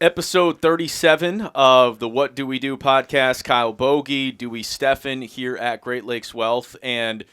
Episode 37 of the What Do We Do podcast. Kyle Bogey, Dewey Stefan here at Great Lakes Wealth. And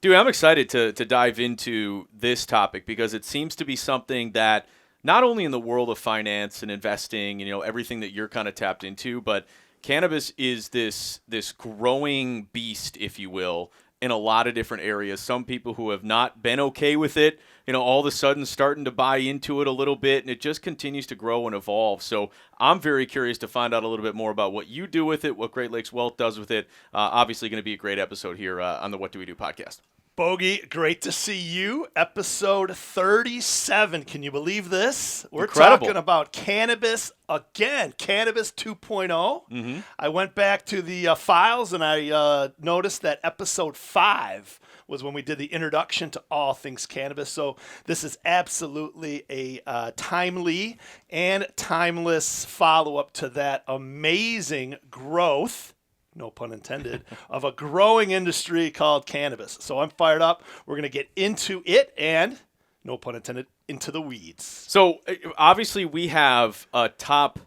Dewey, I'm excited to dive into this topic because it seems to be something that not only in the world of finance and investing, everything that you're kind of tapped into, but cannabis is this growing beast, if you will, in a lot of different areas. Some people who have not been okay with it, all of a sudden starting to buy into it a little bit, and it just continues to grow and evolve. So I'm very curious to find out a little bit more about what you do with it, what Great Lakes Wealth does with it. Obviously going to be a great episode here on the What Do We Do podcast. Bogey, great to see you. Episode 37. Can you believe this? We're Incredible. talking about cannabis again, Cannabis 2.0. Mm-hmm. I went back to the files and I noticed that episode 5 was when we did the introduction to all things cannabis. So this is absolutely a timely and timeless follow-up to that amazing growth, no pun intended, of a growing industry called cannabis. So I'm fired up. We're going to get into it and, no pun intended, into the weeds. So obviously we have a top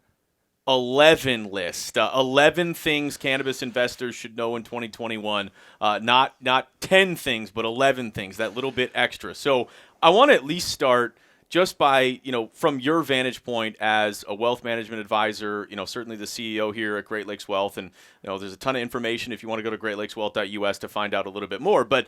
11 list, 11 things cannabis investors should know in 2021. Not 10 things, but 11 things, that little bit extra. So I want to at least start just by, from your vantage point as a wealth management advisor, certainly the CEO here at Great Lakes Wealth. And, there's a ton of information if you want to go to greatlakeswealth.us to find out a little bit more. But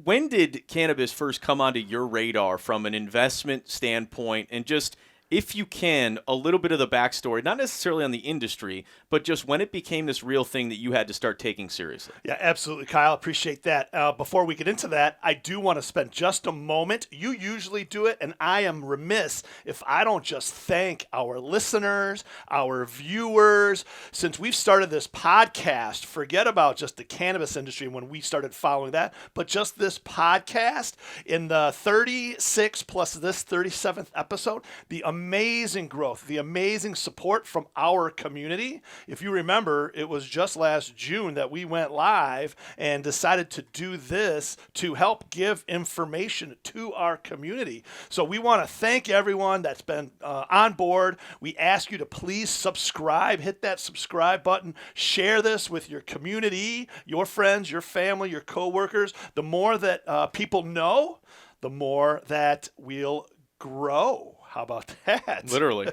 when did cannabis first come onto your radar from an investment standpoint? And just, if you can, a little bit of the backstory, not necessarily on the industry, but just when it became this real thing that you had to start taking seriously. Yeah, absolutely, Kyle. Appreciate that. Before we get into that, I do want to spend just a moment. You usually do it, and I am remiss if I don't just thank our listeners, our viewers. Since we've started this podcast, forget about just the cannabis industry when we started following that, but just this podcast in the 36 plus this 37th episode, the amazing growth, the amazing support from our community. If you remember, it was just last June that we went live and decided to do this to help give information to our community. So we want to thank everyone that's been on board. We ask you to please subscribe, hit that subscribe button, share this with your community, your friends, your family, your coworkers. The more that people know, the more that we'll grow. How about that? Literally.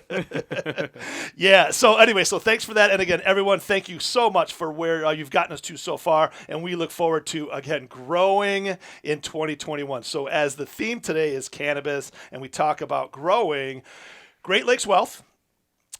Yeah. So anyway, so thanks for that. And again, everyone, thank you so much for where you've gotten us to so far. And we look forward to, again, growing in 2021. So as the theme today is cannabis and we talk about growing, Great Lakes Wealth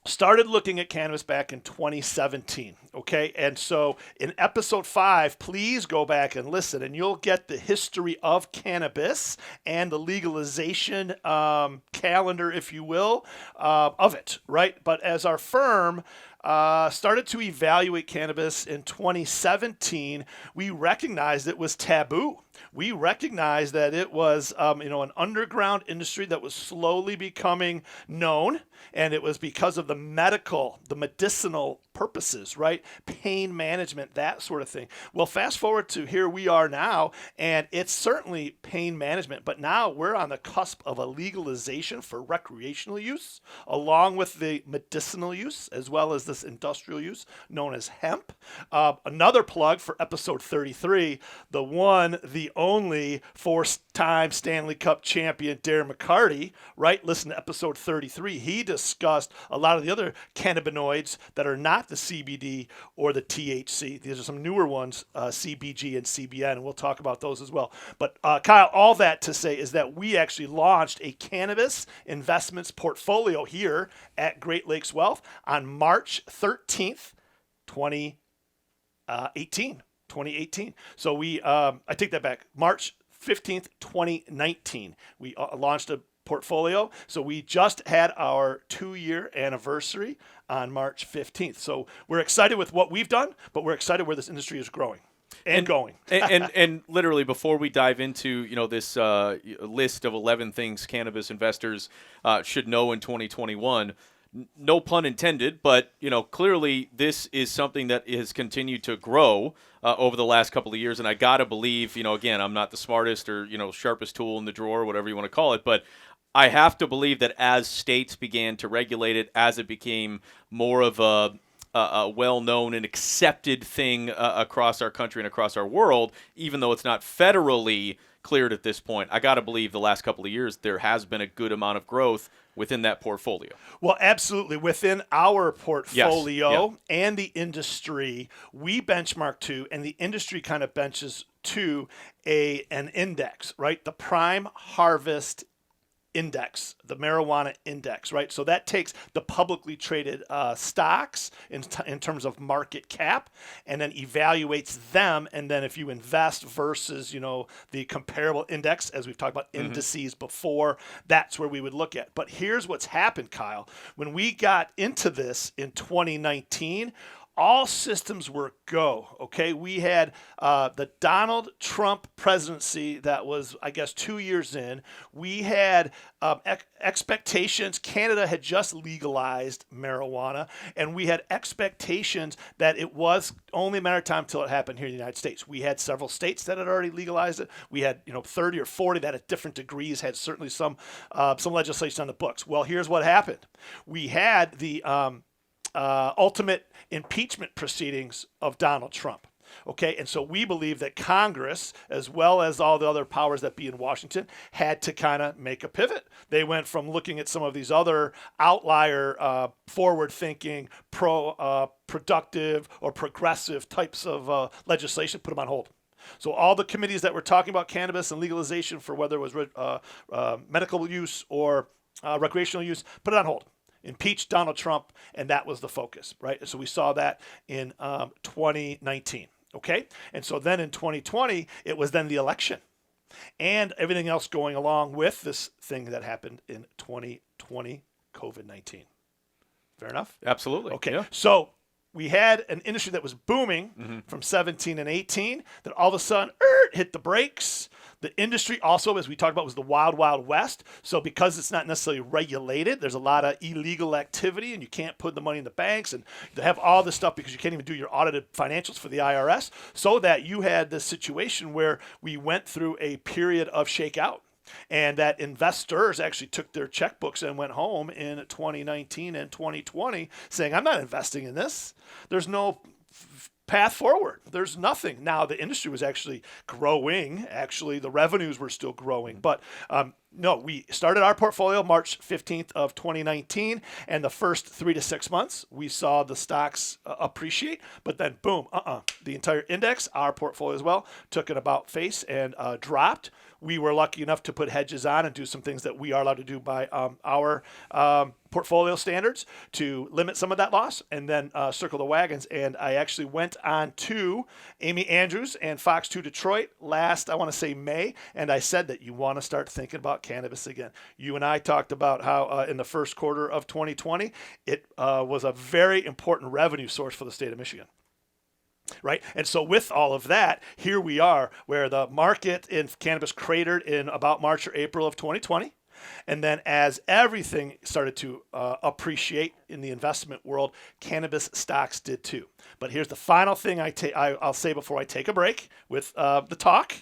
started looking at cannabis back in 2017, okay? And so in episode 5, please go back and listen, and you'll get the history of cannabis and the legalization calendar, if you will, of it, right? But as our firm started to evaluate cannabis in 2017, we recognized it was taboo. We recognized that it was, an underground industry that was slowly becoming known, and it was because of the medicinal purposes, right? Pain management, that sort of thing. Well, fast forward to here we are now, and it's certainly pain management, but now we're on the cusp of a legalization for recreational use, along with the medicinal use, as well as this industrial use known as hemp. Another plug for episode 33, the one, the only four-time Stanley Cup champion Darren McCarty, right? Listen to episode 33. He discussed a lot of the other cannabinoids that are not the CBD or the THC. These are some newer ones, CBG and CBN, and we'll talk about those as well. But Kyle, all that to say is that we actually launched a cannabis investments portfolio here at Great Lakes Wealth on March 13th, 2018. So I take that back. March 15th, 2019, we launched a portfolio. So we just had our 2-year anniversary on March 15th. So we're excited with what we've done, but we're excited where this industry is growing. And going. and literally, before we dive into this list of 11 things cannabis investors should know in 2021, no pun intended, but clearly this is something that has continued to grow over the last couple of years, and I gotta believe, again, I'm not the smartest or sharpest tool in the drawer, whatever you want to call it, but I have to believe that as states began to regulate it, as it became more of a well-known and accepted thing across our country and across our world, even though it's not federally cleared at this point, I got to believe the last couple of years there has been a good amount of growth within that portfolio. Well, absolutely. Within our portfolio Yes. and the industry, we benchmark to, and the industry kind of benches to an index, right? The Prime Harvest Index, the marijuana index, right? So that takes the publicly traded stocks in terms of market cap, and then evaluates them. And then if you invest versus, the comparable index, as we've talked about indices before, that's where we would look at. But here's what's happened, Kyle. When we got into this in 2019, all systems were go. Okay, we had the Donald Trump presidency that was, I guess, 2 years in. We had expectations. Canada had just legalized marijuana, and we had expectations that it was only a matter of time until it happened here in the United States. We had several states that had already legalized it. We had 30 or 40 that at different degrees had certainly some legislation on the books. Well, here's what happened. We had the ultimate impeachment proceedings of Donald Trump. Okay, and so we believe that Congress, as well as all the other powers that be in Washington, had to kind of make a pivot. They went from looking at some of these other outlier, forward-thinking, productive or progressive types of legislation, put them on hold. So all the committees that were talking about cannabis and legalization for whether it was medical use or recreational use, put it on hold. Impeach Donald Trump, and that was the focus, right? So we saw that in 2019, okay? And so then in 2020, it was then the election and everything else going along with this thing that happened in 2020, COVID-19. Fair enough? Absolutely. Okay, Yeah. so we had an industry that was booming from 17 and 18, that all of a sudden hit the brakes. The industry also, as we talked about, was the wild, wild west. So because it's not necessarily regulated, there's a lot of illegal activity, and you can't put the money in the banks, and they have all this stuff because you can't even do your audited financials for the IRS. So that you had this situation where we went through a period of shakeout, and that investors actually took their checkbooks and went home in 2019 and 2020 saying, I'm not investing in this. There's no path forward. There's nothing. Now, the industry was actually growing. Actually, the revenues were still growing. But no, we started our portfolio March 15th of 2019, and the first 3 to 6 months, we saw the stocks appreciate. But then, boom, the entire index, our portfolio as well, took an about face and dropped. We were lucky enough to put hedges on and do some things that we are allowed to do by our portfolio standards to limit some of that loss, and then circle the wagons. And I actually went on to Amy Andrews and Fox 2 Detroit last, I want to say May, and I said that you want to start thinking about cannabis again. You and I talked about how in the first quarter of 2020, it was a very important revenue source for the state of Michigan. Right. And so with all of that, here we are where the market in cannabis cratered in about March or April of 2020. And then as everything started to appreciate in the investment world, cannabis stocks did too. But here's the final thing I'll say before I take a break with the talk,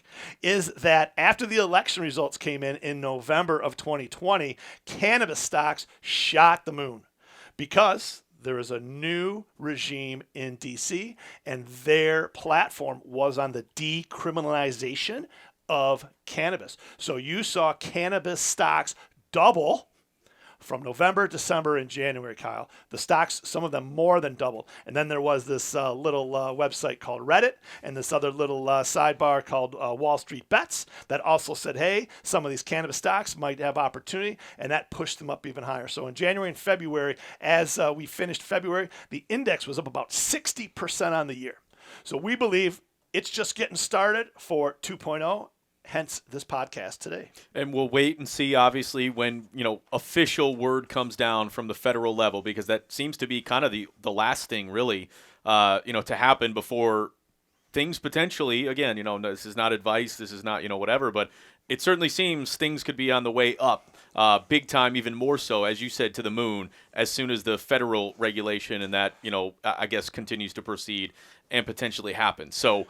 is that after the election results came in November of 2020, cannabis stocks shot the moon because there is a new regime in D.C., and their platform was on the decriminalization of cannabis. So you saw cannabis stocks double from November, December, and January, Kyle. The stocks, some of them more than doubled. And then there was this little website called Reddit, and this other little sidebar called Wall Street Bets that also said, hey, some of these cannabis stocks might have opportunity, and that pushed them up even higher. So in January and February, as we finished February, the index was up about 60% on the year. So we believe it's just getting started for 2.0. Hence this podcast today. And we'll wait and see, obviously, when official word comes down from the federal level, because that seems to be kind of the last thing really, to happen before things potentially, again, this is not advice, this is not, whatever, but it certainly seems things could be on the way up, big time, even more so, as you said, to the moon, as soon as the federal regulation and that, I guess, continues to proceed and potentially happen. So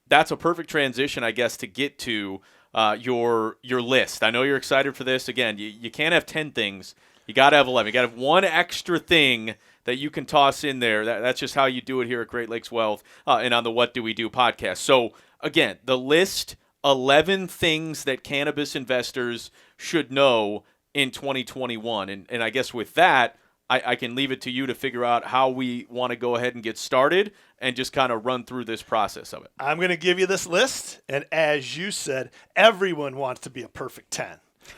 that's a perfect transition, I guess, to get to your list. I know you're excited for this. Again, you can't have 10 things. You got to have 11. You got to have one extra thing that you can toss in there. That's just how you do it here at Great Lakes Wealth and on the What Do We Do podcast. So, again, the list, 11 things that cannabis investors should know in 2021. And I guess with that, I can leave it to you to figure out how we want to go ahead and get started and just kind of run through this process of it. I'm going to give you this list, and as you said, everyone wants to be a perfect 10.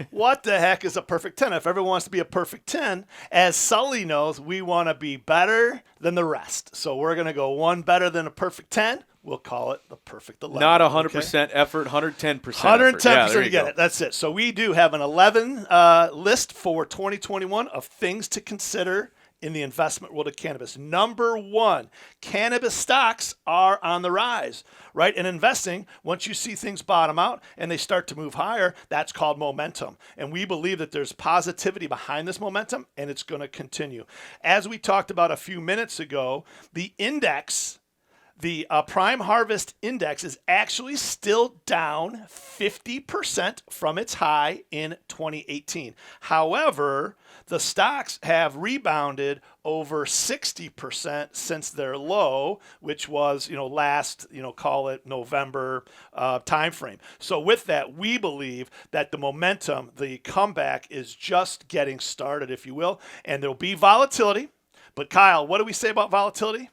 What the heck is a perfect 10? If everyone wants to be a perfect 10, as Sully knows, we want to be better than the rest. So we're going to go one better than a perfect 10. We'll call it the perfect 11. Not 100% effort, 110% 110%, effort. you get it. That's it. So we do have an 11 list for 2021 of things to consider in the investment world of cannabis. Number one, cannabis stocks are on the rise, right? In investing, once you see things bottom out and they start to move higher, that's called momentum. And we believe that there's positivity behind this momentum, and it's going to continue. As we talked about a few minutes ago, the index, the Prime Harvest Index, is actually still down 50% from its high in 2018. However, the stocks have rebounded over 60% since their low, which was, last, call it November timeframe. So with that, we believe that the momentum, the comeback is just getting started, if you will, and there'll be volatility. But Kyle, what do we say about volatility?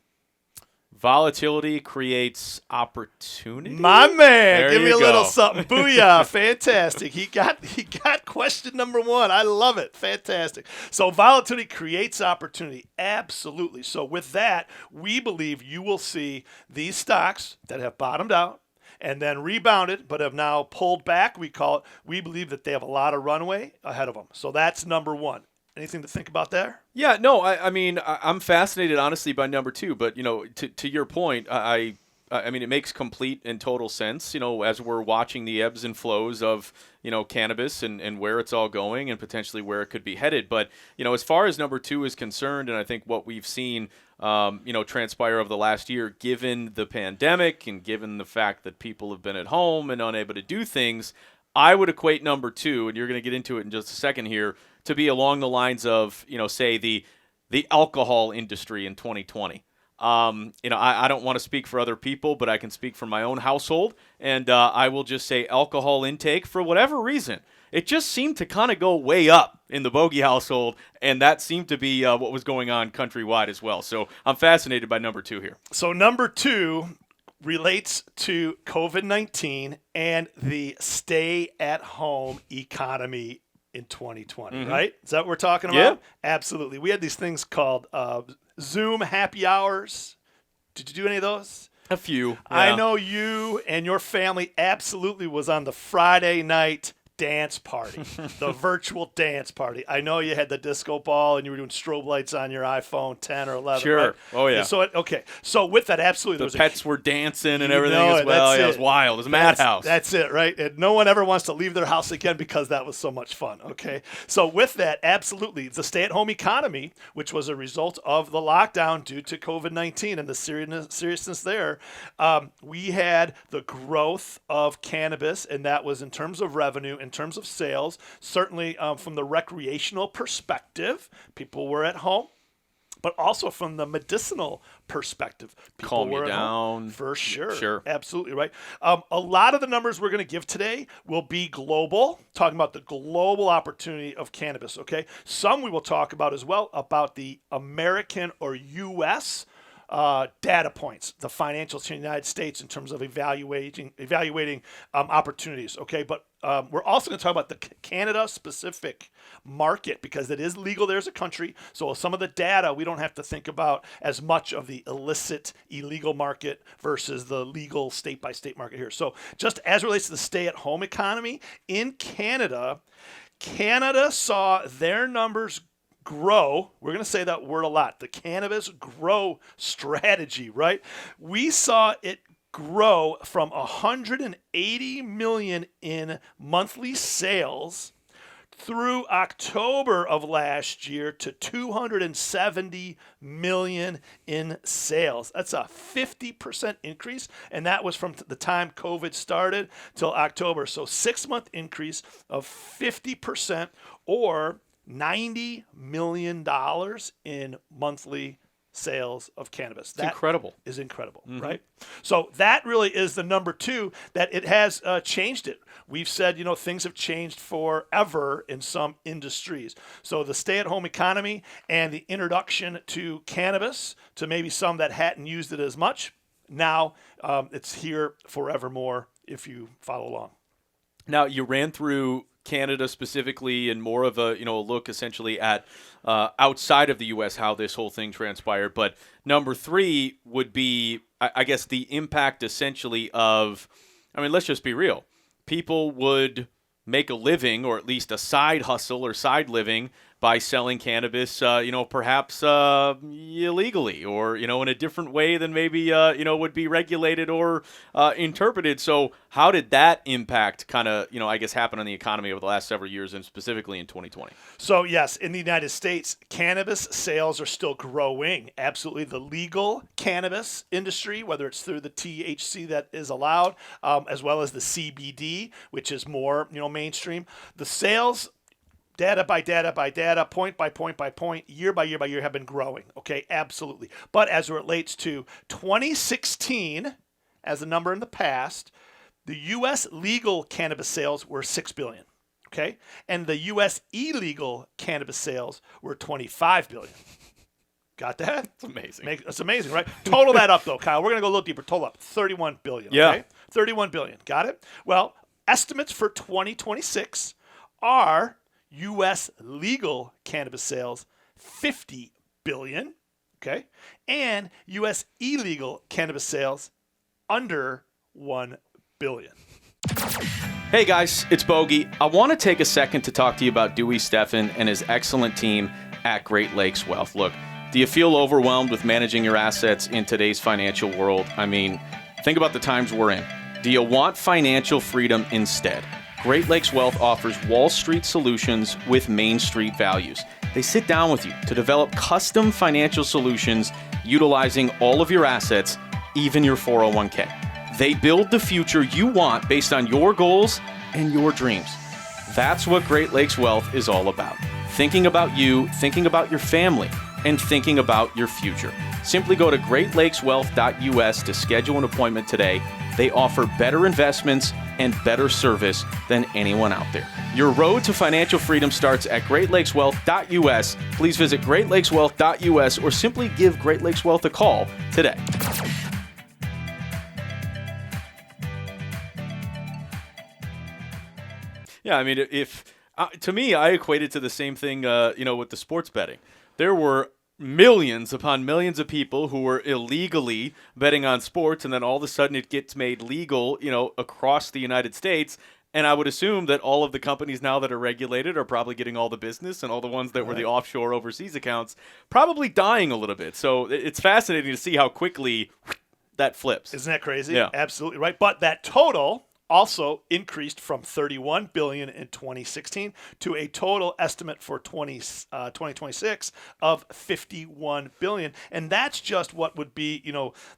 Volatility creates opportunity. My man, there give me a go. little something. Booyah, fantastic. He got question number one. I love it. Fantastic. So volatility creates opportunity. Absolutely. So with that, we believe you will see these stocks that have bottomed out and then rebounded but have now pulled back. We believe that they have a lot of runway ahead of them. So that's number one. Anything to think about there? Yeah, no, I mean, I'm fascinated, honestly, by number two. But, to your point, I mean, it makes complete and total sense, as we're watching the ebbs and flows of, cannabis and where it's all going and potentially where it could be headed. But, as far as number two is concerned, and I think what we've seen, transpire over the last year, given the pandemic and given the fact that people have been at home and unable to do things, I would equate number two, and you're going to get into it in just a second here, to be along the lines of, say the alcohol industry in 2020. I don't want to speak for other people, but I can speak for my own household, and I will just say alcohol intake, for whatever reason, it just seemed to kind of go way up in the Bogey household, and that seemed to be what was going on countrywide as well. So I'm fascinated by number two here. So number two relates to COVID-19 and the stay-at-home economy in 2020, right? Is that what we're talking about? Yeah. Absolutely. We had these things called Zoom happy hours. Did you do any of those? A few. Yeah. I know you and your family absolutely was on the Friday night dance party, the virtual dance party. I know you had the disco ball and you were doing strobe lights on your iPhone 10 or 11. Sure. Right? Oh, yeah. So with that, absolutely. The pets were dancing and everything as well. Yeah, it was wild. It was a madhouse. That's it, right? And no one ever wants to leave their house again because that was so much fun, okay? So with that, absolutely, the stay-at-home economy, which was a result of the lockdown due to COVID-19 and the seriousness there, we had the growth of cannabis, and that was in terms of revenue, in terms of sales, certainly from the recreational perspective, people were at home, but also from the medicinal perspective, people calm were you at down home. For sure. Sure. Absolutely right. A lot of the numbers we're going to give today will be global, talking about the global opportunity of cannabis, okay? Some we will talk about as well about the American or U.S. Data points, the financials in the United States in terms of evaluating opportunities, okay? But we're also going to talk about the Canada-specific market because it is legal there as a country. So some of the data, we don't have to think about as much of the illicit, illegal market versus the legal state-by-state market here. So just as it relates to the stay-at-home economy, in Canada, Canada saw their numbers grow. We're going to say that word a lot. The cannabis grow strategy, right? We saw it grow from 180 million in monthly sales through October of last year to 270 million in sales. That's a 50% increase, and that was from the time COVID started till October. So 6-month increase of 50%, or $90 million in monthly sales of cannabis. It's incredible. Is incredible, right? So that really is the number two, that it has changed it. We've said, things have changed forever in some industries. So the stay-at-home economy and the introduction to cannabis, to maybe some that hadn't used it as much, now it's here forevermore if you follow along. Now, you ran through Canada specifically and more of a look essentially at outside of the U.S. how this whole thing transpired. But number three would be, I guess, the impact essentially of, let's just be real. People would make a living, or at least a side hustle or side living, by selling cannabis, perhaps illegally, or, in a different way than maybe, would be regulated or interpreted. So how did that impact kind of, happen on the economy over the last several years, and specifically in 2020? So yes, in the United States, cannabis sales are still growing. Absolutely. The legal cannabis industry, whether it's through the THC that is allowed, as well as the CBD, which is more, mainstream, the sales, data by data by data, point by point by point, year by year by year, have been growing. Okay, absolutely. But as it relates to 2016, as a number in the past, the U.S. legal cannabis sales were $6 billion. Okay, and the U.S. illegal cannabis sales were $25 billion. Got that? It's amazing. It's amazing, right? Total that up, though, Kyle. We're going to go a little deeper. Total up, $31 billion. Yeah. Okay? $31 billion. Got it? Well, estimates for 2026 are U.S. legal cannabis sales, $50 billion, okay, and U.S. illegal cannabis sales, under $1 billion. Hey guys, it's Bogey. I want to take a second to talk to you about Dewey Steffen and his excellent team at Great Lakes Wealth. Look, do you feel overwhelmed with managing your assets in today's financial world? Think about the times we're in. Do you want financial freedom instead? Great Lakes Wealth offers Wall Street solutions with Main Street values. They sit down with you to develop custom financial solutions utilizing all of your assets, even your 401k. They build the future you want based on your goals and your dreams. That's what Great Lakes Wealth is all about. Thinking about you, thinking about your family, and thinking about your future. Simply go to greatlakeswealth.us to schedule an appointment today. They offer better investments and better service than anyone out there. Your road to financial freedom starts at greatlakeswealth.us. Please visit greatlakeswealth.us or simply give Great Lakes Wealth a call today. Yeah, if to me, I equate it to the same thing, with the sports betting. There were millions upon millions of people who were illegally betting on sports, and then all of a sudden it gets made legal, across the United States. And I would assume that all of the companies now that are regulated are probably getting all the business, and all the ones that were the offshore overseas accounts probably dying a little bit. So it's fascinating to see how quickly that flips. Isn't that crazy? Yeah. Absolutely right. But that total also increased from $31 billion in 2016 to a total estimate for 2026 of $51 billion. And that's just what would be,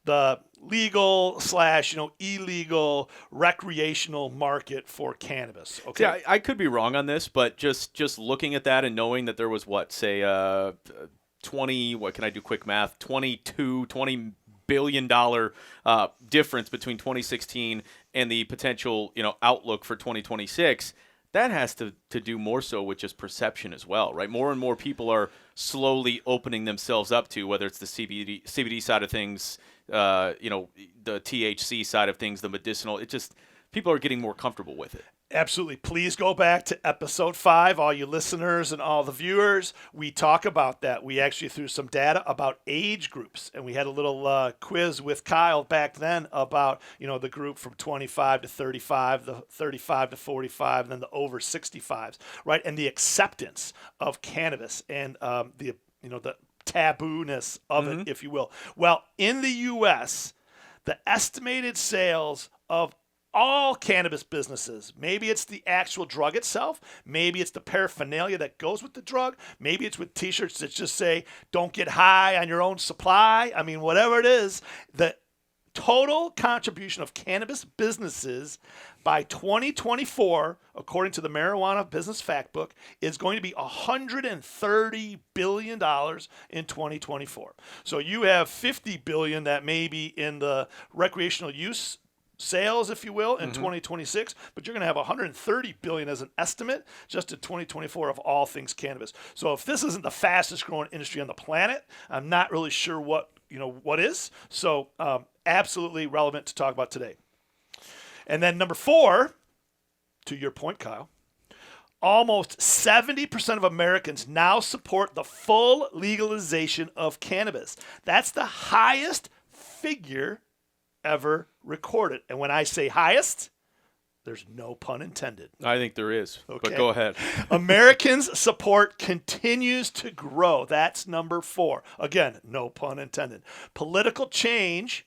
the legal / illegal recreational market for cannabis. Okay. Yeah, I could be wrong on this, but just looking at that and knowing that there was 20 billion dollar difference between 2016 and the potential outlook for 2026, that has to do more so with just perception as well, right? More and more people are slowly opening themselves up to, whether it's the CBD side of things, the THC side of things, the medicinal. People are getting more comfortable with it. Absolutely. Please go back to episode 5, all you listeners and all the viewers. We talk about that. We actually threw some data about age groups, and we had a little quiz with Kyle back then about, the group from 25 to 35, the 35 to 45, and then the over 65s, right? And the acceptance of cannabis and the taboo-ness of it, if you will. Well, in the U.S., the estimated sales of all cannabis businesses. Maybe it's the actual drug itself. Maybe it's the paraphernalia that goes with the drug. Maybe it's with t-shirts that just say, don't get high on your own supply. I mean, whatever it is, the total contribution of cannabis businesses by 2024, according to the Marijuana Business Factbook, is going to be $130 billion in 2024. So you have $50 billion that may be in the recreational use sales, if you will, in 2026, but you're going to have $130 billion as an estimate just in 2024 of all things cannabis. So if this isn't the fastest growing industry on the planet, I'm not really sure what is. So absolutely relevant to talk about today. And then number 4, to your point, Kyle, almost 70% of Americans now support the full legalization of cannabis. That's the highest figure ever recorded. And when I say highest, there's no pun intended. I think there is, Okay. but go ahead. Americans' support continues to grow. That's number 4. Again, no pun intended. Political change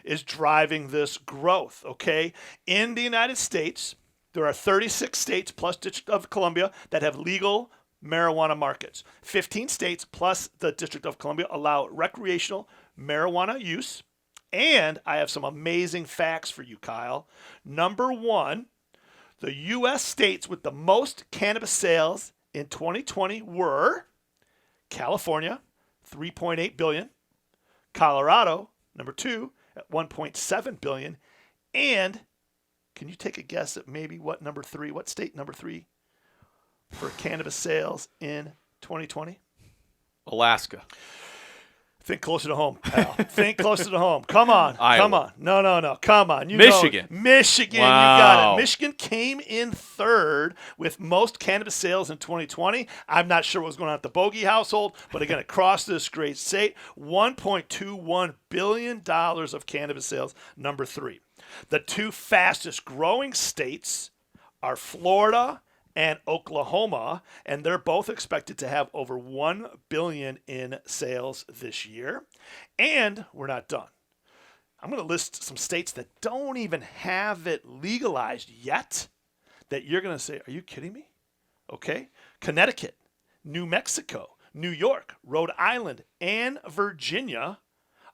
is driving this growth, okay? In the United States, there are 36 states plus District of Columbia that have legal marijuana markets. 15 states plus the District of Columbia allow recreational marijuana use. And I have some amazing facts for you, Kyle. Number 1, the U.S. states with the most cannabis sales in 2020 were California, 3.8 billion, Colorado, number 2, at 1.7 billion, and can you take a guess at maybe what state number 3 for cannabis sales in 2020? Alaska. Think closer to home, pal. Think closer to home. Come on. Iowa. Come on. No. Come on. Michigan. Michigan. Wow. You got it. Michigan came in 3rd with most cannabis sales in 2020. I'm not sure what was going on at the Bogey household, but again, across this great state, $1.21 billion of cannabis sales, number 3. The 2 fastest growing states are Florida and Oklahoma, and they're both expected to have over $1 billion in sales this year. And we're not done. I'm going to list some states that don't even have it legalized yet that you're going to say, are you kidding me? Okay. Connecticut, New Mexico, New York, Rhode Island, and Virginia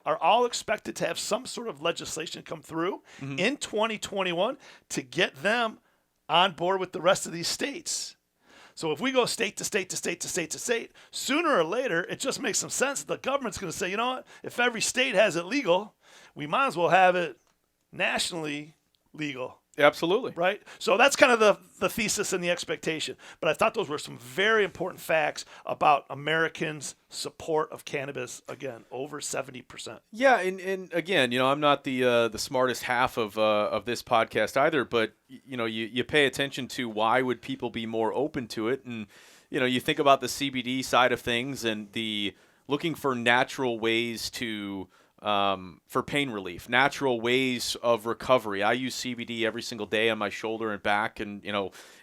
are all expected to have some sort of legislation come through in 2021 to get them on board with the rest of these states. So if we go state to state to state to state to state, sooner or later, it just makes some sense. The government's going to say, you know what? If every state has it legal, we might as well have it nationally legal. Absolutely. Right? So that's kind of the thesis and the expectation. But I thought those were some very important facts about Americans' support of cannabis. Again, over 70%. Yeah, and again, I'm not the smartest half of this podcast either, but you pay attention to why would people be more open to it, and you think about the CBD side of things and the looking for natural ways to for pain relief, natural ways of recovery. I use CBD every single day on my shoulder and back and,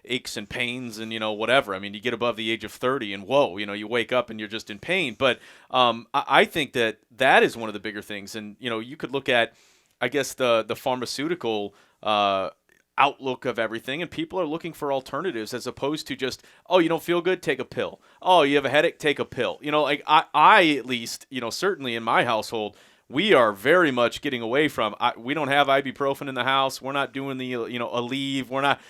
aches and pains and, whatever. I mean, you get above the age of 30 and whoa, you wake up and you're just in pain. But I think that is one of the bigger things. And, you could look at, I guess, the pharmaceutical outlook of everything, and people are looking for alternatives as opposed to just, oh, you don't feel good, take a pill. Oh, you have a headache, take a pill. Like I at least, certainly in my household, we are very much getting away from, we don't have ibuprofen in the house. We're not doing the, Aleve. We're not,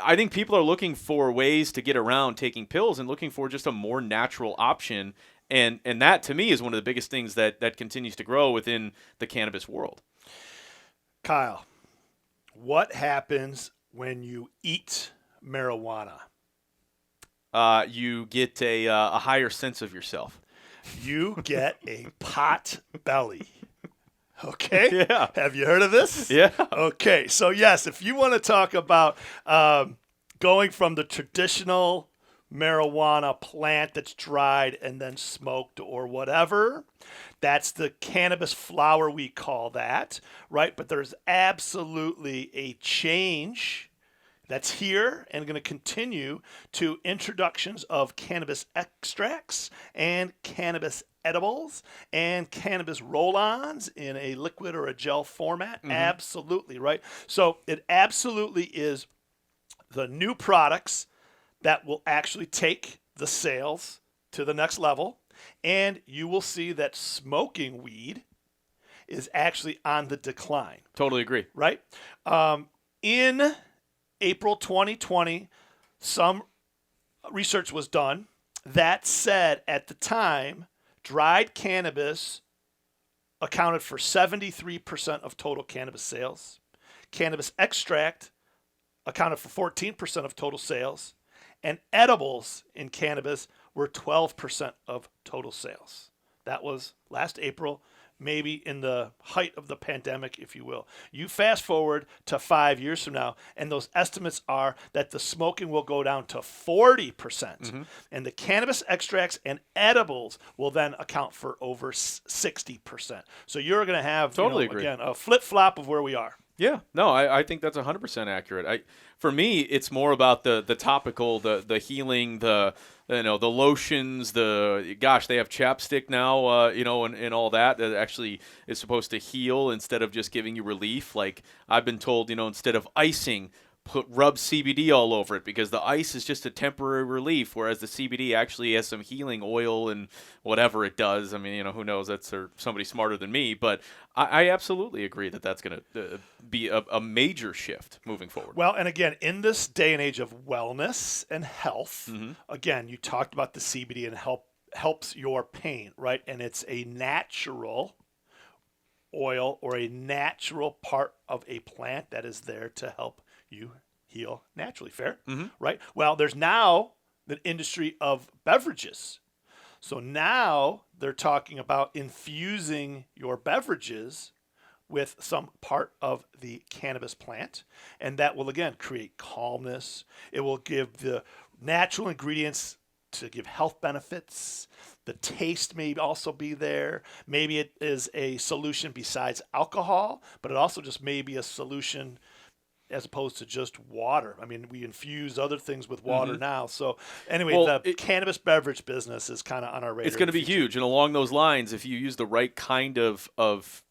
I think people are looking for ways to get around taking pills and looking for just a more natural option. And that to me is one of the biggest things that continues to grow within the cannabis world. Kyle, what happens when you eat marijuana? You get a higher sense of yourself. You get a pot belly. Okay? Yeah. Have you heard of this? Yeah. Okay. So, yes, if you want to talk about going from the traditional marijuana plant that's dried and then smoked or whatever, that's the cannabis flower, we call that, right? But there's absolutely a change that's here and going to continue to introductions of cannabis extracts and cannabis edibles and cannabis roll-ons in a liquid or a gel format. Absolutely, right? So it absolutely is the new products that will actually take the sales to the next level. And you will see that smoking weed is actually on the decline. Totally agree. Right? In April 2020, some research was done that said at the time, dried cannabis accounted for 73% of total cannabis sales. Cannabis extract accounted for 14% of total sales. And edibles in cannabis were 12% of total sales. That was last April, maybe in the height of the pandemic, if you will. You fast forward to 5 years from now, and those estimates are that the smoking will go down to 40%, and the cannabis extracts and edibles will then account for over 60%. So you're going to have, again, a flip-flop of where we are. Yeah, no, I think that's 100% accurate. For me, it's more about the topical, the healing, the lotions, they have chapstick now, and all that actually is supposed to heal instead of just giving you relief. Like I've been told, instead of icing, rub CBD all over it because the ice is just a temporary relief, whereas the CBD actually has some healing oil and whatever it does. I mean, who knows? That's somebody smarter than me, but I absolutely agree that that's going to be a major shift moving forward. Well, and again, in this day and age of wellness and health, again, you talked about the CBD and helps your pain, right? And it's a natural oil or a natural part of a plant that is there to help you heal naturally. Fair? Right? Well, there's now the industry of beverages. So now they're talking about infusing your beverages with some part of the cannabis plant. And that will, again, create calmness. It will give the natural ingredients to give health benefits. The taste may also be there. Maybe it is a solution besides alcohol, but it also just may be a solution as opposed to just water. I mean, we infuse other things with water now. So anyway, the cannabis beverage business is kind of on our radar. It's going to be huge. And along those lines, if you use the right kind of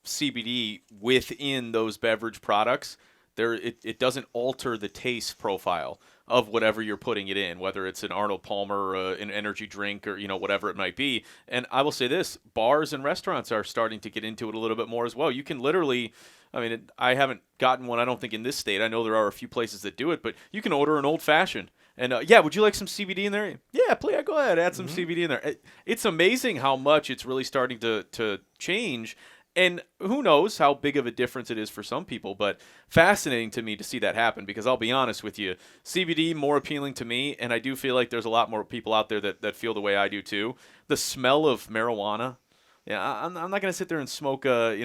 CBD within those beverage products, it doesn't alter the taste profile of whatever you're putting it in, whether it's an Arnold Palmer, an energy drink, or whatever it might be. And I will say this, bars and restaurants are starting to get into it a little bit more as well. You can literally, I haven't gotten one, I don't think, in this state. I know there are a few places that do it, but you can order an old-fashioned. And, would you like some CBD in there? Yeah, please, go ahead, add some CBD in there. It's amazing how much it's really starting to change. And who knows how big of a difference it is for some people, but fascinating to me to see that happen because I'll be honest with you, CBD more appealing to me, and I do feel like there's a lot more people out there that feel the way I do too. The smell of marijuana, I'm not going to sit there and smoke a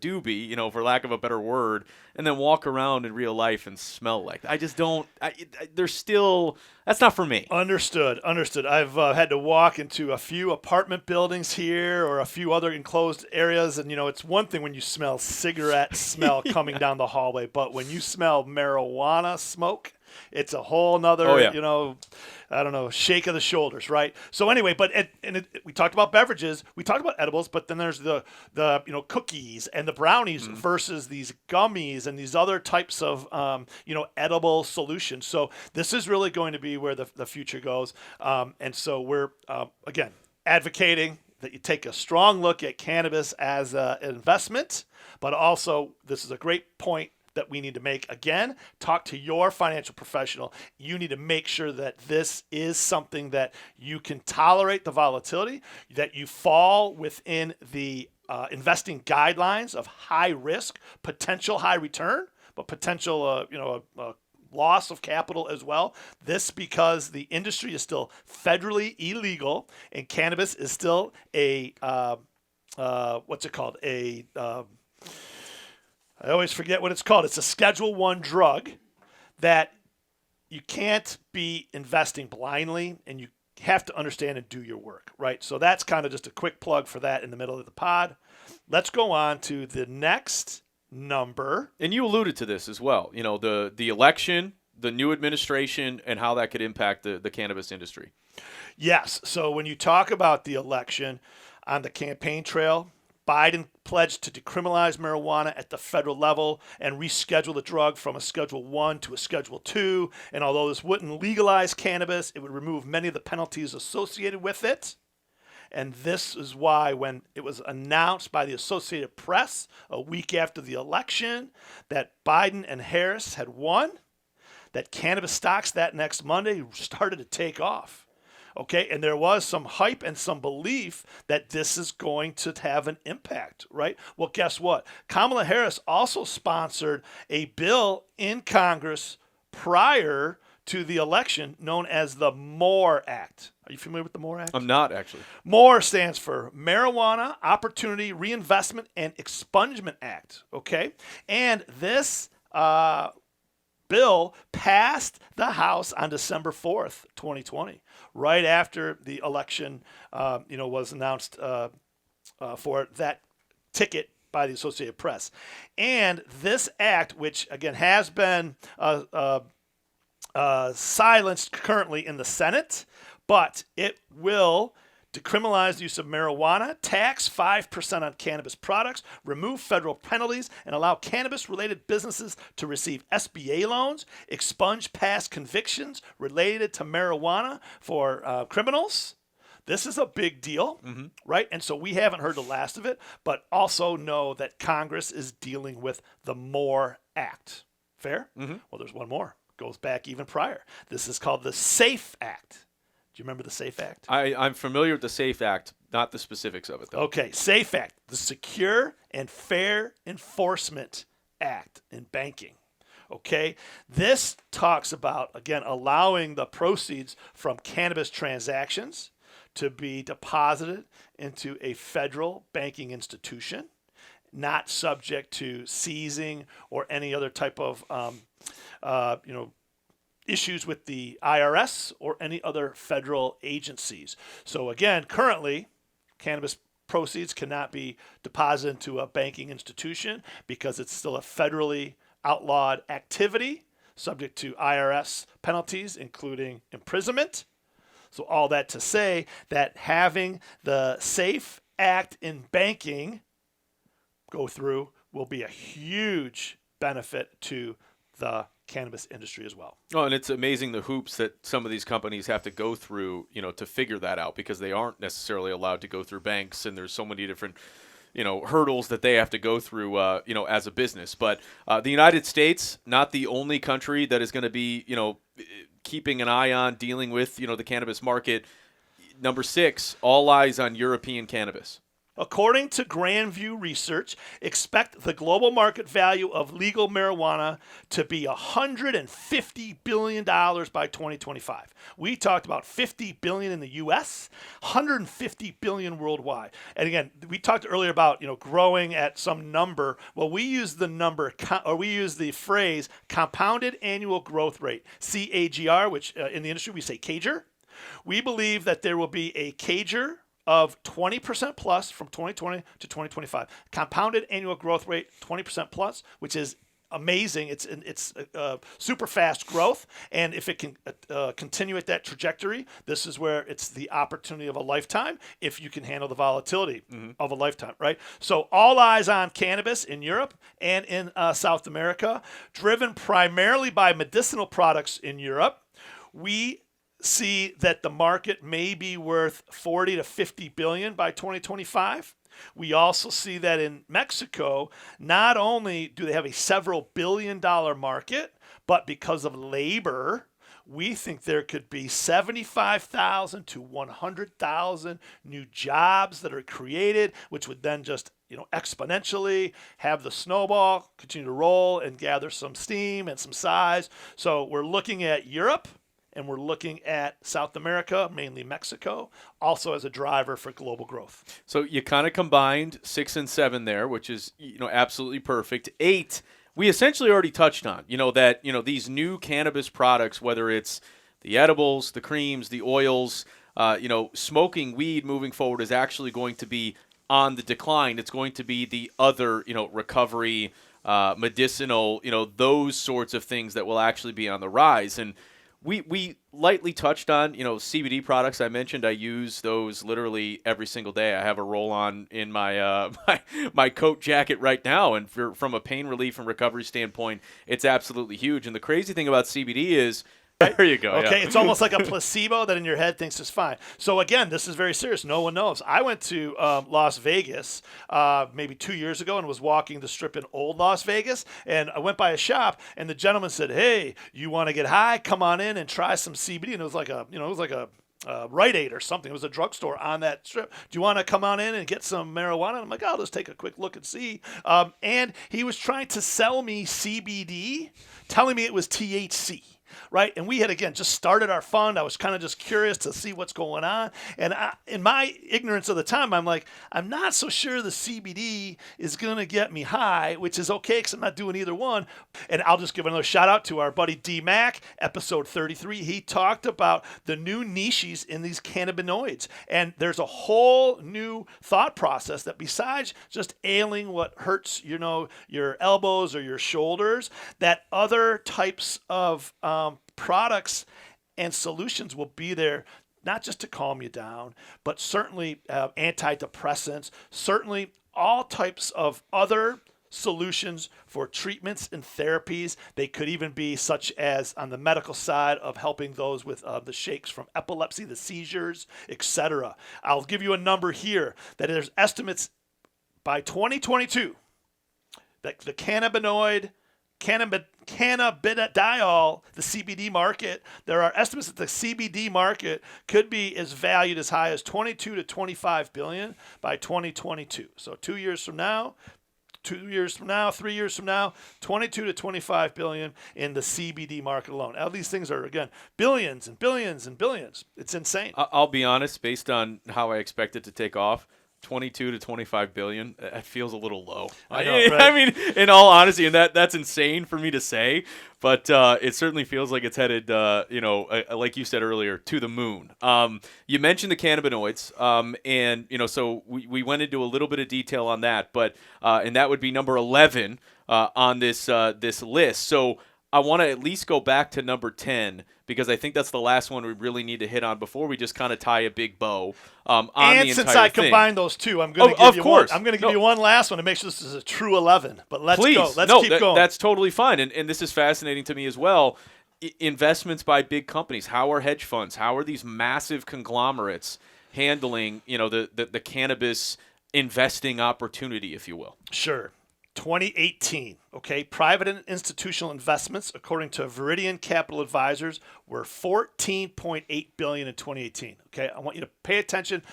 doobie, for lack of a better word, and then walk around in real life and smell like that. I just don't. There's still that's not for me. Understood. I've had to walk into a few apartment buildings here or a few other enclosed areas, and it's one thing when you smell cigarette smell coming down the hallway, but when you smell marijuana smoke, it's a whole nother, shake of the shoulders, right? So anyway, we talked about beverages, we talked about edibles, but then there's the cookies and the brownies versus these gummies and these other types of, edible solutions. So this is really going to be where the future goes. And so we're, again, advocating that you take a strong look at cannabis as an investment, but also this is a great point that we need to make. Again, talk to your financial professional. You need to make sure that this is something that you can tolerate the volatility, that you fall within the investing guidelines of high risk, potential high return, but potential, loss of capital as well. This because the industry is still federally illegal and cannabis is still a, what's it called? I always forget what it's called. It's a Schedule I drug that you can't be investing blindly, and you have to understand and do your work, right? So that's kind of just a quick plug for that in the middle of the pod. Let's go on to the next number. And you alluded to this as well. The election, the new administration and how that could impact the cannabis industry. Yes. So when you talk about the election on the campaign trail, Biden pledged to decriminalize marijuana at the federal level and reschedule the drug from a Schedule 1 to a Schedule 2. And although this wouldn't legalize cannabis, it would remove many of the penalties associated with it. And this is why when it was announced by the Associated Press a week after the election that Biden and Harris had won, that cannabis stocks that next Monday started to take off. Okay, and there was some hype and some belief that this is going to have an impact, right? Well, guess what? Kamala Harris also sponsored a bill in Congress prior to the election known as the MORE Act. Are you familiar with the MORE Act? I'm not, actually. MORE stands for Marijuana Opportunity Reinvestment and Expungement Act, okay? And this bill passed the House on December 4th, 2020, right after the election, was announced for that ticket by the Associated Press. And this act, which again has been silenced currently in the Senate, but it will decriminalize the use of marijuana, tax 5% on cannabis products, remove federal penalties, and allow cannabis-related businesses to receive SBA loans, expunge past convictions related to marijuana for criminals. This is a big deal, right? And so we haven't heard the last of it, but also know that Congress is dealing with the MORE Act. Fair? Well, there's one more. Goes back even prior. This is called the SAFE Act. Do you remember the SAFE Act? I'm familiar with the SAFE Act, not the specifics of it, though. Okay, SAFE Act, the Secure and Fair Enforcement Act in banking. Okay, this talks about, again, allowing the proceeds from cannabis transactions to be deposited into a federal banking institution, not subject to seizing or any other type of, issues with the IRS or any other federal agencies. So again, currently, cannabis proceeds cannot be deposited into a banking institution because it's still a federally outlawed activity subject to IRS penalties, including imprisonment. So all that to say that having the SAFE Act in banking go through will be a huge benefit to the cannabis industry as well. Oh, and it's amazing the hoops that some of these companies have to go through, to figure that out, because they aren't necessarily allowed to go through banks, and there's so many different, hurdles that they have to go through, as a business. But the United States, not the only country that is going to be, keeping an eye on dealing with, the cannabis market. Number 6, all eyes on European cannabis. According to Grandview Research, expect the global market value of legal marijuana to be $150 billion by 2025. We talked about $50 billion in the U.S., $150 billion worldwide. And again, we talked earlier about growing at some number. Well, we use the phrase compounded annual growth rate, CAGR, which in the industry we say CAGR. We believe that there will be a CAGR of 20% plus from 2020 to 2025. Compounded annual growth rate, 20% plus, which is amazing. It's super fast growth. And if it can continue at that trajectory, this is where it's the opportunity of a lifetime if you can handle the volatility of a lifetime, right? So all eyes on cannabis in Europe and in South America, driven primarily by medicinal products in Europe. We see that the market may be worth 40 to 50 billion by 2025. We also see that in Mexico, not only do they have a several billion-dollar market, but because of labor, we think there could be 75,000 to 100,000 new jobs that are created, which would then just exponentially have the snowball continue to roll and gather some steam and some size. So we're looking at Europe, and we're looking at South America, mainly Mexico, also as a driver for global growth. So you kind of combined 6 and 7 there, which is absolutely perfect. 8, we essentially already touched on. That these new cannabis products, whether it's the edibles, the creams, the oils, smoking weed moving forward is actually going to be on the decline. It's going to be the other recovery medicinal, those sorts of things that will actually be on the rise. And we lightly touched on, CBD products. I mentioned I use those literally every single day. I have a roll-on in my my coat jacket right now, and from a pain relief and recovery standpoint, it's absolutely huge. And the crazy thing about CBD is, there you go. Okay, yeah. It's almost like a placebo that in your head thinks is fine. So again, this is very serious. No one knows. I went to Las Vegas maybe 2 years ago and was walking the strip in old Las Vegas, and I went by a shop, and the gentleman said, "Hey, you want to get high? Come on in and try some CBD." And it was like a Rite Aid or something. It was a drugstore on that strip. Do you want to come on in and get some marijuana? And I'm like, I'll just take a quick look and see. And he was trying to sell me CBD, telling me it was THC. Right. And we had, again, just started our fund. I was kind of just curious to see what's going on. And in my ignorance of the time, I'm like, I'm not so sure the CBD is going to get me high, which is okay because I'm not doing either one. And I'll just give another shout out to our buddy D Mac, episode 33. He talked about the new niches in these cannabinoids. And there's a whole new thought process that besides just ailing what hurts, your elbows or your shoulders, that other types of products and solutions will be there, not just to calm you down, but certainly antidepressants, certainly all types of other solutions for treatments and therapies. They could even be such as on the medical side of helping those with the shakes from epilepsy, the seizures, etc. I'll give you a number here that there's estimates by 2022 that the cannabidiol, the CBD market, there are estimates that the CBD market could be as valued as high as 22 to 25 billion by 2022. So 2 years from now, 2 years from now, 3 years from now, 22 to 25 billion in the CBD market alone. All these things are, again, billions and billions and billions. It's insane. I'll be honest, based on how I expect it to take off, 22 to 25 billion, that feels a little low. I know, right? I mean, in all honesty, and that's insane for me to say, but it certainly feels like it's headed, like you said earlier, to the moon. You mentioned the cannabinoids, and so we went into a little bit of detail on that, but and that would be number 11 on this list. So I want to at least go back to number 10 because I think that's the last one we really need to hit on before we just kind of tie a big bow on the entire thing. And since I combined those two, I'm going to give you one. I'm going to give you one last one to make sure this is a true 11. But let's go. Let's keep going. That's totally fine. And this is fascinating to me as well. Investments by big companies. How are hedge funds? How are these massive conglomerates handling, the cannabis investing opportunity, if you will? Sure. 2018, okay, private and institutional investments, according to Viridian Capital Advisors, were $14.8 billion in 2018. Okay, I want you to pay attention.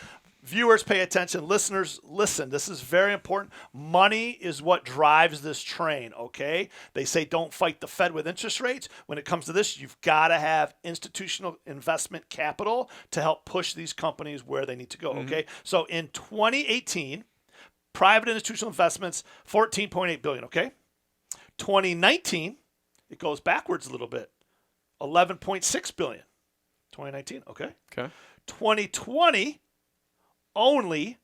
Viewers, pay attention. Listeners, listen. This is very important. Money is what drives this train, okay? They say don't fight the Fed with interest rates. When it comes to this, you've got to have institutional investment capital to help push these companies where they need to go, okay? So in 2018, private institutional investments, $14.8 billion, okay? 2019, it goes backwards a little bit, $11.6 billion. 2019, okay? Okay. 2020, only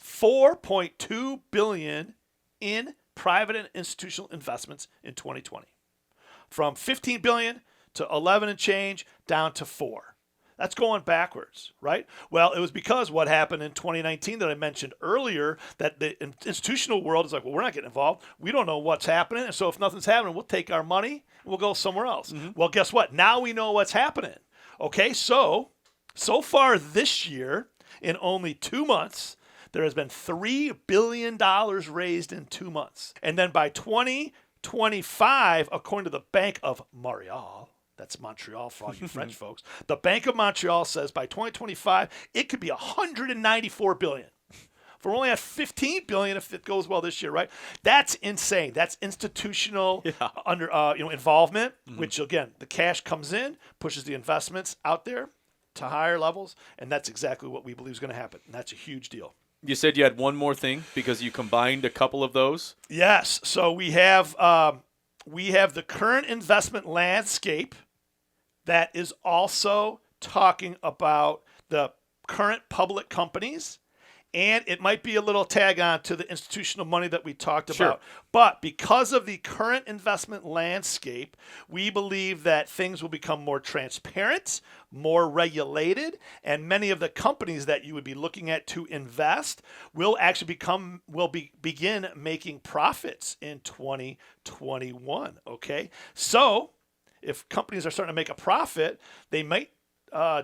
$4.2 billion in private and institutional investments in 2020. From $15 billion to 11 and change down to 4. That's going backwards, right? Well, it was because what happened in 2019 that I mentioned earlier, that the institutional world is like, well, we're not getting involved. We don't know what's happening. And so if nothing's happening, we'll take our money and we'll go somewhere else. Well, guess what? Now we know what's happening. Okay, so far this year, in only 2 months, there has been $3 billion raised in 2 months. And then by 2025, according to the Bank of Montreal, that's Montreal for all you French folks. The Bank of Montreal says by 2025, it could be $194 billion. We're only at $15 billion if it goes well this year, right? That's insane. That's institutional involvement, which again, the cash comes in, pushes the investments out there to higher levels, and that's exactly what we believe is going to happen. And that's a huge deal. You said you had one more thing because you combined a couple of those? Yes. So we have the current investment landscape that is also talking about the current public companies And it might be a little tag on to the institutional money that we talked Sure. about. But because of the current investment landscape, we believe that things will become more transparent, more regulated, and many of the companies that you would be looking at to invest will actually begin making profits in 2021. Okay, so if companies are starting to make a profit, they might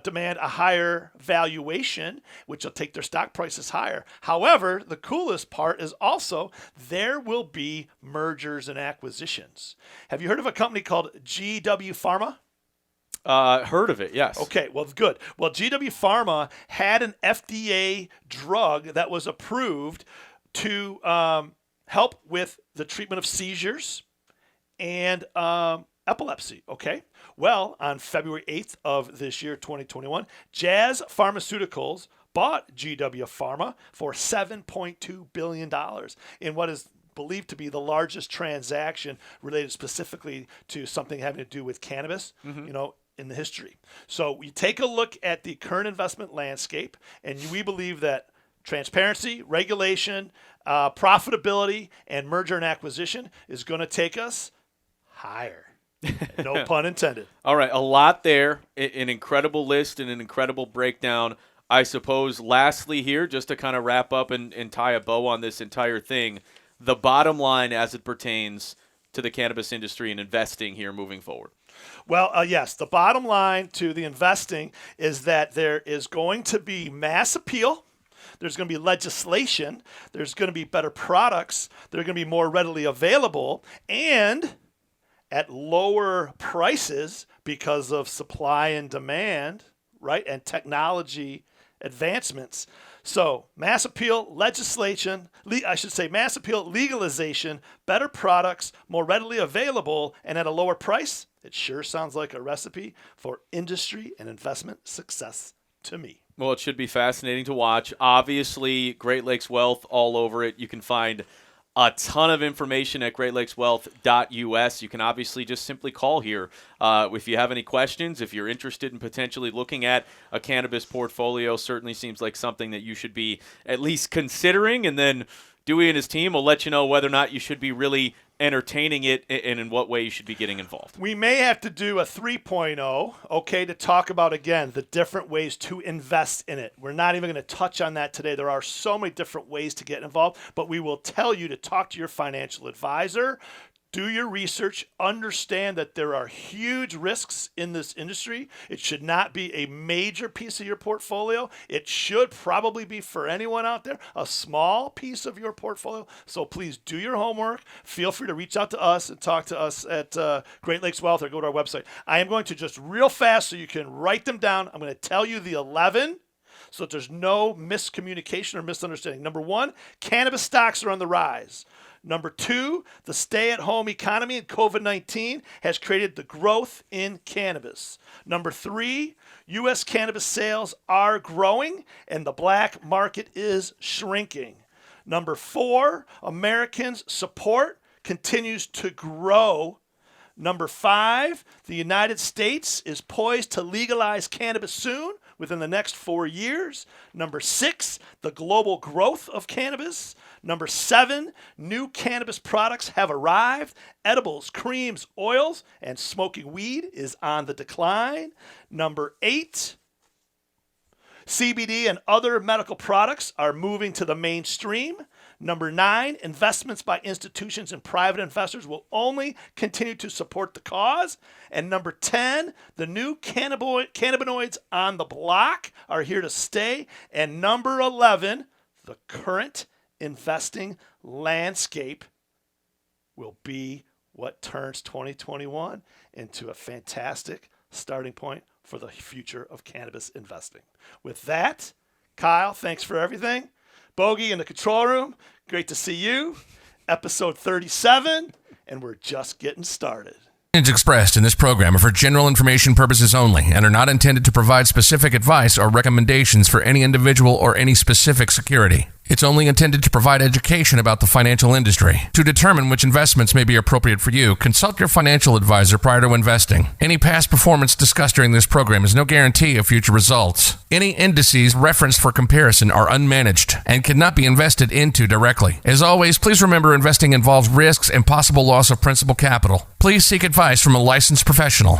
demand a higher valuation, which will take their stock prices higher. However, the coolest part is also there will be mergers and acquisitions. Have you heard of a company called GW Pharma? Heard of it, yes. Okay, well, good. Well, GW Pharma had an FDA drug that was approved to help with the treatment of seizures and epilepsy, okay? Well, on February 8th of this year, 2021, Jazz Pharmaceuticals bought GW Pharma for $7.2 billion in what is believed to be the largest transaction related specifically to something having to do with cannabis, in the history. So we take a look at the current investment landscape, and we believe that transparency, regulation, profitability, and merger and acquisition is going to take us higher. No pun intended. All right, a lot there, an incredible list and an incredible breakdown. I suppose lastly here, just to kind of wrap up and tie a bow on this entire thing, the bottom line as it pertains to the cannabis industry and investing here moving forward. Well, yes, the bottom line to the investing is that there is going to be mass appeal. There's going to be legislation. There's going to be better products. They're going to be more readily available and at lower prices because of supply and demand, right? And technology advancements. So mass appeal, legislation, mass appeal, legalization, better products, more readily available, and at a lower price. It sure sounds like a recipe for industry and investment success to me. Well, it should be fascinating to watch. Obviously, Great Lakes Wealth all over it. You can find a ton of information at greatlakeswealth.us. You can obviously just simply call here if you have any questions. If you're interested in potentially looking at a cannabis portfolio, certainly seems like something that you should be at least considering. And then Dewey and his team will let you know whether or not you should be really entertaining it and in what way you should be getting involved. We may have to do a 3.0, okay, to talk about, again, the different ways to invest in it. We're not even going to touch on that today. There are so many different ways to get involved, but we will tell you to talk to your financial advisor. Do your research. Understand that there are huge risks in this industry. It should not be a major piece of your portfolio. It should probably be, for anyone out there, a small piece of your portfolio. So please do your homework. Feel free to reach out to us and talk to us at Great Lakes Wealth or go to our website. I am going to just real fast so you can write them down. I'm going to tell you the 11 so that there's no miscommunication or misunderstanding. Number 1, cannabis stocks are on the rise. Number 2, the stay-at-home economy and COVID-19 has created the growth in cannabis. Number 3, U.S. cannabis sales are growing and the black market is shrinking. Number 4, Americans' support continues to grow. Number 5, the United States is poised to legalize cannabis soon, within the next 4 years. Number 6, the global growth of cannabis. Number 7, new cannabis products have arrived. Edibles, creams, oils, and smoking weed is on the decline. Number 8, CBD and other medical products are moving to the mainstream. Number 9, investments by institutions and private investors will only continue to support the cause. And number 10, the new cannabinoids on the block are here to stay. And number 11, the current investing landscape will be what turns 2021 into a fantastic starting point for the future of cannabis investing. With that, Kyle, thanks for everything. Bogey in the control room, great to see you. Episode 37, and we're just getting started. Opinions expressed in this program are for general information purposes only and are not intended to provide specific advice or recommendations for any individual or any specific security. It's only intended to provide education about the financial industry. To determine which investments may be appropriate for you, consult your financial advisor prior to investing. Any past performance discussed during this program is no guarantee of future results. Any indices referenced for comparison are unmanaged and cannot be invested into directly. As always, please remember investing involves risks and possible loss of principal capital. Please seek advice from a licensed professional.